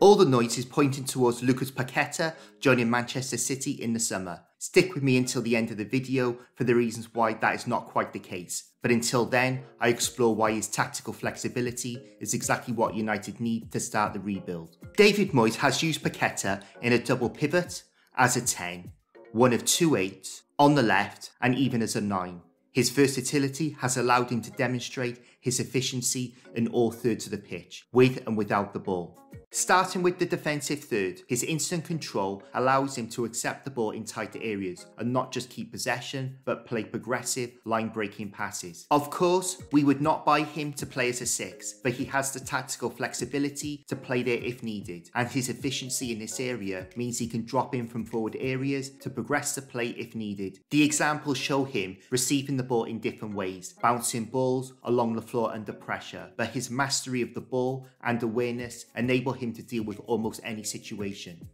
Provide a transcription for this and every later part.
All the noise is pointing towards Use Paquetá joining Manchester City in the summer. Stick with me until the end of the video for the reasons why that is not quite the case. But until then, I explore why his tactical flexibility is exactly what United need to start the rebuild. David Moyes has used Paquetá in a double pivot, as a 10, one of 2 8s, on the left and even as a 9. His versatility has allowed him to demonstrate his efficiency in all thirds of the pitch, with and without the ball. Starting with the defensive third, his instant control allows him to accept the ball in tight areas and not just keep possession, but play progressive, line-breaking passes. Of course, we would not buy him to play as a 6, but he has the tactical flexibility to play there if needed, and his efficiency in this area means he can drop in from forward areas to progress the play if needed. The examples show him receiving the ball in different ways, bouncing balls along the floor under pressure, but his mastery of the ball and awareness enable him to deal with almost any situation.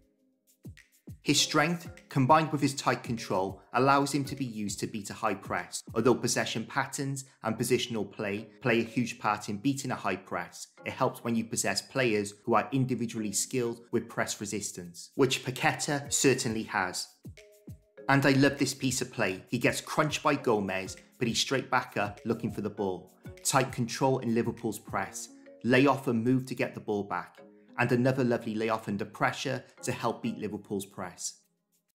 His strength, combined with his tight control, allows him to be used to beat a high press, although possession patterns and positional play a huge part in beating a high press. It helps when you possess players who are individually skilled with press resistance, which Paquetá certainly has. And I love this piece of play. He gets crunched by Gomez, but he's straight back up looking for the ball. Tight control in Liverpool's press. Lay off and move to get the ball back. And another lovely layoff under pressure to help beat Liverpool's press.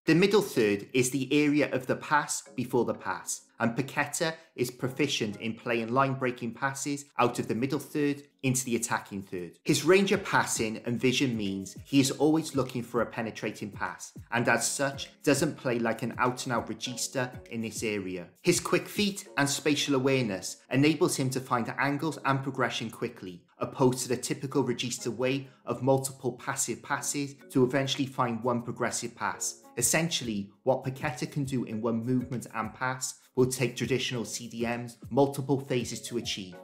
The middle third is the area of the pass before the pass, and Paquetá is proficient in playing line-breaking passes out of the middle third into the attacking third. His range of passing and vision means he is always looking for a penetrating pass, and as such, doesn't play like an out-and-out regista in this area. His quick feet and spatial awareness enables him to find angles and progression quickly, opposed to the typical regista way of multiple passive passes to eventually find one progressive pass. Essentially, what Paquetá can do in one movement and pass will take traditional CDMs multiple phases to achieve.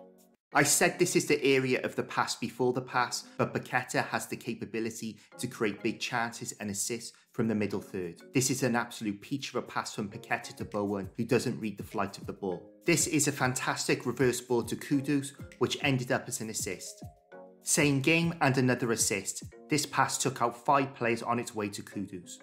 I said this is the area of the pass before the pass, but Paquetá has the capability to create big chances and assists from the middle third. This is an absolute peach of a pass from Paquetá to Bowen, who doesn't read the flight of the ball. This is a fantastic reverse ball to Kudus, which ended up as an assist. Same game and another assist. This pass took out 5 players on its way to Kudus.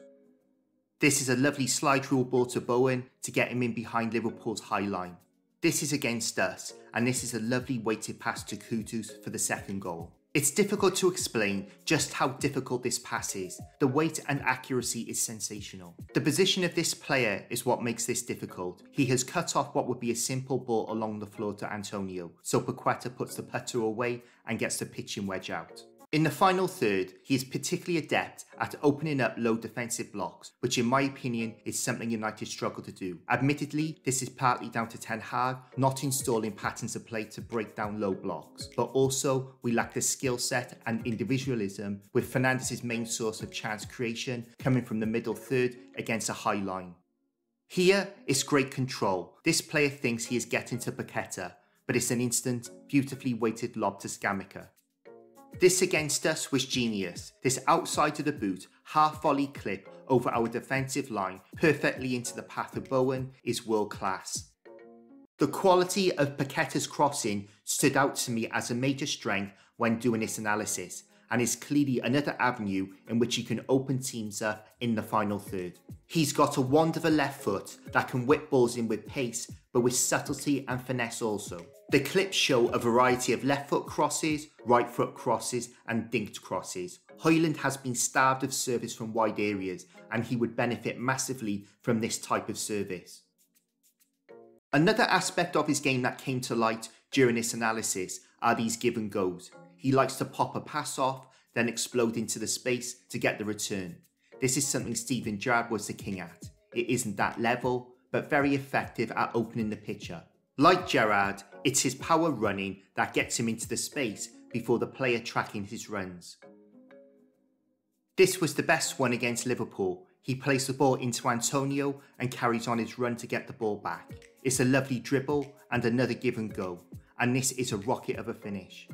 This is a lovely slide rule ball to Bowen to get him in behind Liverpool's high line. This is against us, and this is a lovely weighted pass to Kudus for the second goal. It's difficult to explain just how difficult this pass is. The weight and accuracy is sensational. The position of this player is what makes this difficult. He has cut off what would be a simple ball along the floor to Antonio, so Paquetá puts the putter away and gets the pitching wedge out. In the final third, he is particularly adept at opening up low defensive blocks, which in my opinion is something United struggle to do. Admittedly, this is partly down to Ten Hag not installing patterns of play to break down low blocks, but also we lack the skill set and individualism, with Fernandez's main source of chance creation coming from the middle third against a high line. Here is great control. This player thinks he is getting to Paquetá, but it's an instant, beautifully weighted lob to Scamacca. This against us was genius. This outside of the boot, half volley clip over our defensive line, perfectly into the path of Bowen, is world class. The quality of Paquetá's crossing stood out to me as a major strength when doing this analysis, and is clearly another avenue in which he can open teams up in the final third. He's got a wand of a left foot that can whip balls in with pace, but with subtlety and finesse also. The clips show a variety of left foot crosses, right foot crosses and dinked crosses. Højlund has been starved of service from wide areas, and he would benefit massively from this type of service. Another aspect of his game that came to light during this analysis are these give and goes. He likes to pop a pass off, then explode into the space to get the return. This is something Steven Gerrard was the king at. It isn't that level, but very effective at opening the picture. Like Gerrard, it's his power running that gets him into the space before the player tracking his runs. This was the best one against Liverpool. He plays the ball into Antonio and carries on his run to get the ball back. It's a lovely dribble and another give and go, and this is a rocket of a finish.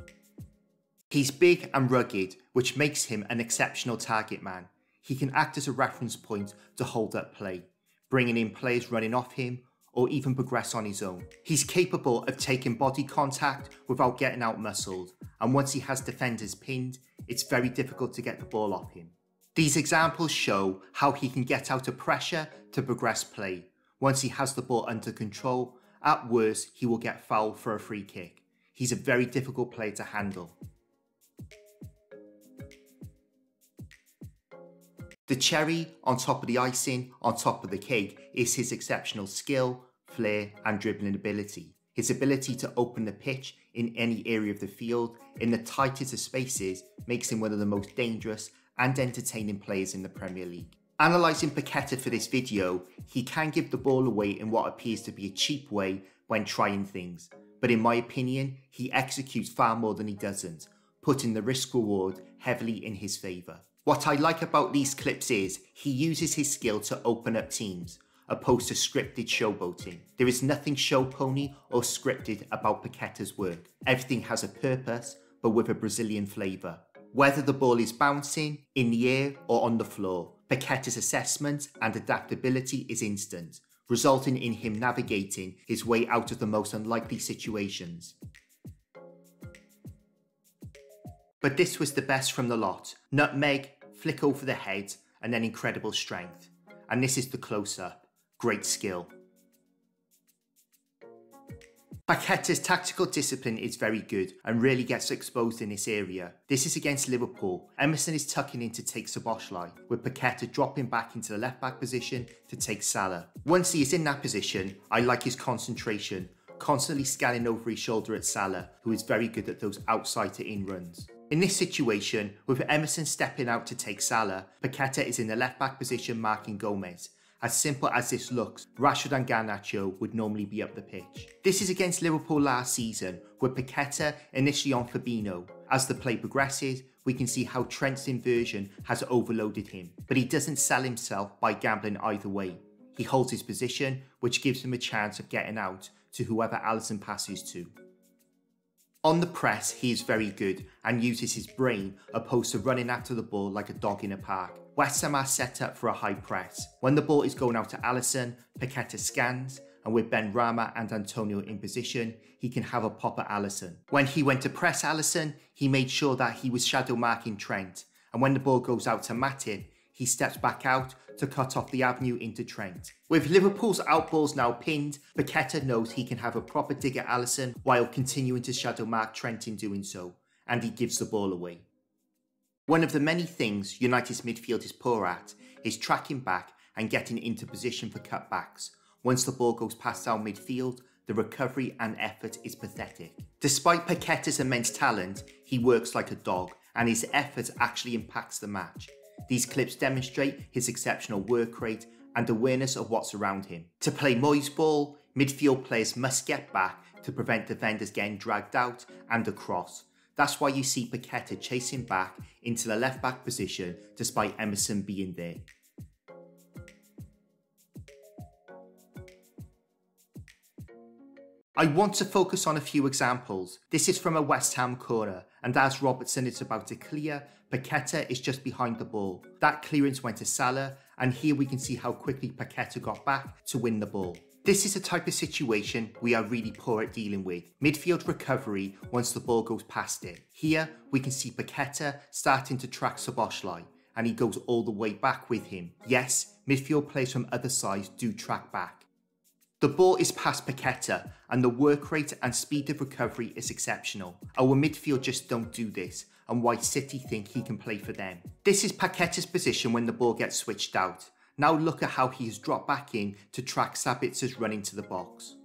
He's big and rugged, which makes him an exceptional target man. He can act as a reference point to hold up play, bringing in players running off him, or even progress on his own. He's capable of taking body contact without getting out-muscled, and once he has defenders pinned, it's very difficult to get the ball off him. These examples show how he can get out of pressure to progress play. Once he has the ball under control, at worst he will get fouled for a free kick. He's a very difficult player to handle. The cherry on top of the icing, on top of the cake, is his exceptional skill, flair and dribbling ability. His ability to open the pitch in any area of the field, in the tightest of spaces, makes him one of the most dangerous and entertaining players in the Premier League. Analysing Paquetá for this video, he can give the ball away in what appears to be a cheap way when trying things, but in my opinion, he executes far more than he doesn't, putting the risk-reward heavily in his favour. What I like about these clips is he uses his skill to open up teams, opposed to scripted showboating. There is nothing show pony or scripted about Paquetá's work. Everything has a purpose, but with a Brazilian flavour. Whether the ball is bouncing, in the air or on the floor, Paquetá's assessment and adaptability is instant, resulting in him navigating his way out of the most unlikely situations. But this was the best from the lot. Nutmeg, flick over the head, and then incredible strength. And this is the close-up. Great skill. Paquetá's tactical discipline is very good and really gets exposed in this area. This is against Liverpool. Emerson is tucking in to take Szoboszlai, with Paquetá dropping back into the left-back position to take Salah. Once he is in that position, I like his concentration, constantly scanning over his shoulder at Salah, who is very good at those outside-to-in runs. In this situation, with Emerson stepping out to take Salah, Paquetá is in the left-back position marking Gomez. As simple as this looks, Rashford and Garnacho would normally be up the pitch. This is against Liverpool last season, with Paquetá initially on Fabinho. As the play progresses, we can see how Trent's inversion has overloaded him, but he doesn't sell himself by gambling either way. He holds his position, which gives him a chance of getting out to whoever Alisson passes to. On the press, he is very good and uses his brain opposed to running after the ball like a dog in a park. West Ham are set up for a high press. When the ball is going out to Alisson, Paquetá scans, and with Ben Rama and Antonio in position, he can have a pop at Alisson. When he went to press Alisson, he made sure that he was shadow marking Trent, and when the ball goes out to Matip, he steps back out to cut off the avenue into Trent. With Liverpool's outballs now pinned, Paquetá knows he can have a proper dig at Alisson while continuing to shadow mark Trent in doing so, and he gives the ball away. One of the many things United's midfield is poor at is tracking back and getting into position for cutbacks. Once the ball goes past our midfield, the recovery and effort is pathetic. Despite Paquetá's immense talent, he works like a dog, and his effort actually impacts the match. These clips demonstrate his exceptional work rate and awareness of what's around him. To play Moyes ball, midfield players must get back to prevent defenders getting dragged out and across. That's why you see Paquetá chasing back into the left back position despite Emerson being there. I want to focus on a few examples. This is from a West Ham corner, and as Robertson is about to clear, Paquetá is just behind the ball. That clearance went to Salah, and here we can see how quickly Paquetá got back to win the ball. This is a type of situation we are really poor at dealing with. Midfield recovery once the ball goes past it. Here we can see Paquetá starting to track Szoboszlai, and he goes all the way back with him. Yes, midfield players from other sides do track back. The ball is past Paquetá, and the work rate and speed of recovery is exceptional. Our midfield just don't do this, and why City think he can play for them. This is Paquetá's position when the ball gets switched out. Now look at how he has dropped back in to track Sabitzer's run into the box.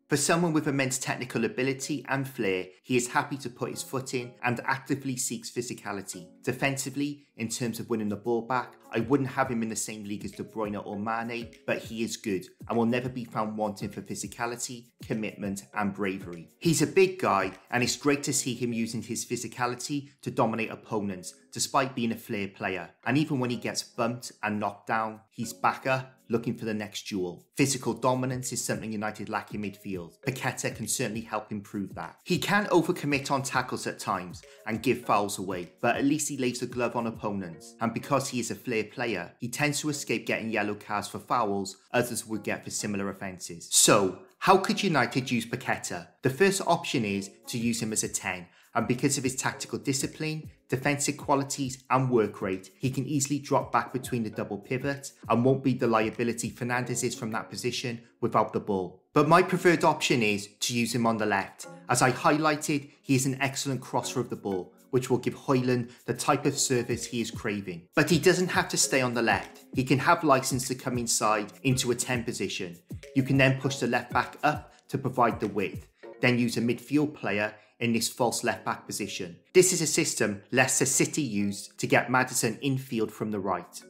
For someone with immense technical ability and flair, he is happy to put his foot in and actively seeks physicality. Defensively, in terms of winning the ball back, I wouldn't have him in the same league as De Bruyne or Mane, but he is good and will never be found wanting for physicality, commitment and bravery. He's a big guy, and it's great to see him using his physicality to dominate opponents despite being a flair player. And even when he gets bumped and knocked down, he's back up, looking for the next jewel. Physical dominance is something United lack in midfield. Paquetá can certainly help improve that. He can overcommit on tackles at times and give fouls away, but at least he lays the glove on opponents. And because he is a flair player, he tends to escape getting yellow cards for fouls others would get for similar offences. So, how could United use Paquetá? The first option is to use him as a 10, and because of his tactical discipline, defensive qualities and work rate, he can easily drop back between the double pivot and won't be the liability Fernandes is from that position without the ball. But my preferred option is to use him on the left. As I highlighted, he is an excellent crosser of the ball, which will give Højlund the type of service he is craving. But he doesn't have to stay on the left. He can have license to come inside into a 10 position. You can then push the left back up to provide the width, then use a midfield player in this false left back position. This is a system Leicester City used to get Maddison infield from the right.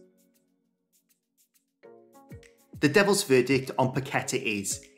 The devil's verdict on Paquetá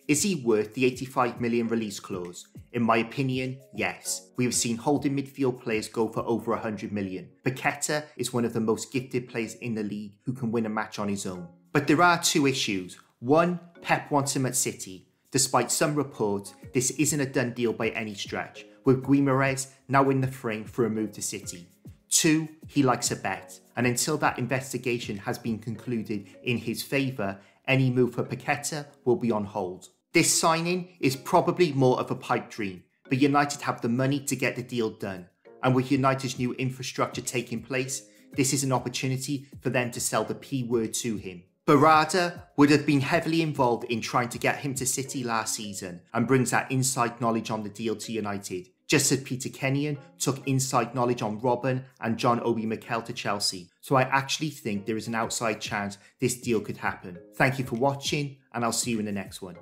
is he worth the 85 million release clause? In my opinion, yes. We have seen holding midfield players go for over 100 million. Paquetá is one of the most gifted players in the league who can win a match on his own. But there are two issues. One, Pep wants him at City. Despite some reports, this isn't a done deal by any stretch, with Guimaraes now in the frame for a move to City. Two, he likes a bet, and until that investigation has been concluded in his favour, any move for Paquetá will be on hold. This signing is probably more of a pipe dream, but United have the money to get the deal done, and with United's new infrastructure taking place, this is an opportunity for them to sell the P word to him. Barada would have been heavily involved in trying to get him to City last season and brings that inside knowledge on the deal to United, just as Peter Kenyon took inside knowledge on Robben and John Obi Mikel to Chelsea. So I actually think there is an outside chance this deal could happen. Thank you for watching, and I'll see you in the next one.